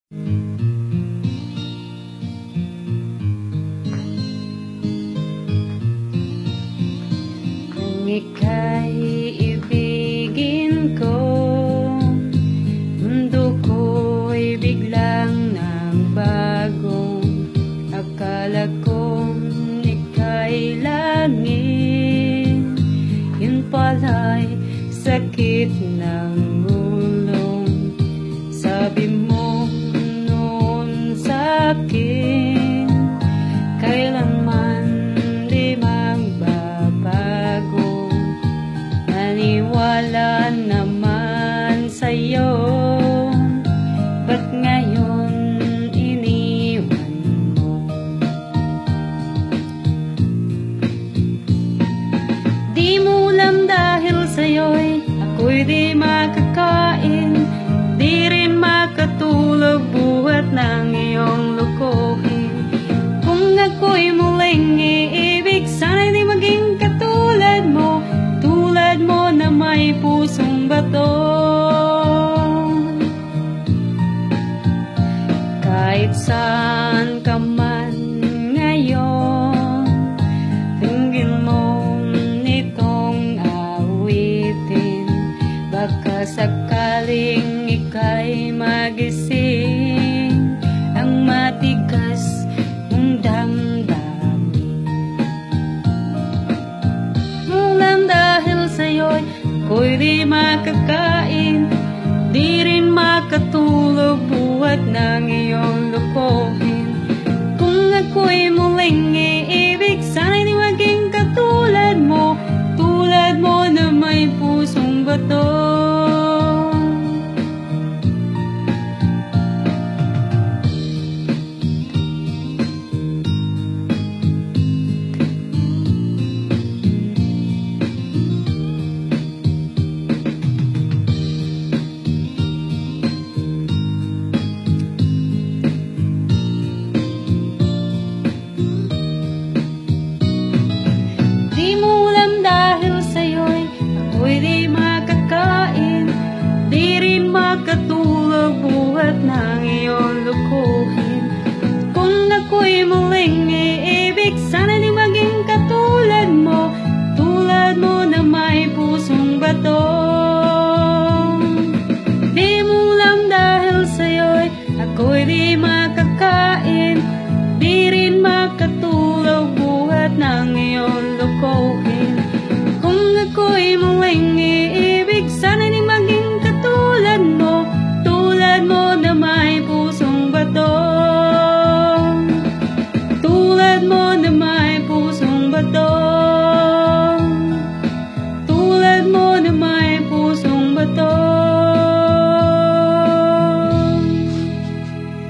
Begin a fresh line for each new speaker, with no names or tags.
Nang ika'y ibigin ko, mundo ko'y biglang nagbago. Akala kong ika'y langit, yun pala'y sakit ng ulo. Sabi mo noon sa'kin, kailanman di magbabago. Naniwala naman sa'yo, ba't ngayon iniwan mo? Di mo alam dahil sa'yo'y ako'y di makakain, di rin makatulog buhat ng iyong lokohin. Kung ako'y muling iibig, sana'y di maging katulad mo na may pusong bato. Kahit saan ka man ngayon, tingin mo nitong awitin. Baka sakaling ika'y magising ang matigas mong damdamin. Mulan dahil sa'yo'y ako'y di makakain, di rin makatulog buhat ng iyong lokohin. Kung ako'y muling iibig, sana'y di maging katulad mo na may pusong bato. Di mo alam dahil sa'yo'y ako'y di makakain, di rin makatulog buhat ng iyong lokohin. Kung ako'y muling iibig, sana di maging katulad mo na may pusong bato. Di mo alam dahil sa'yo'y ako'y di makakain,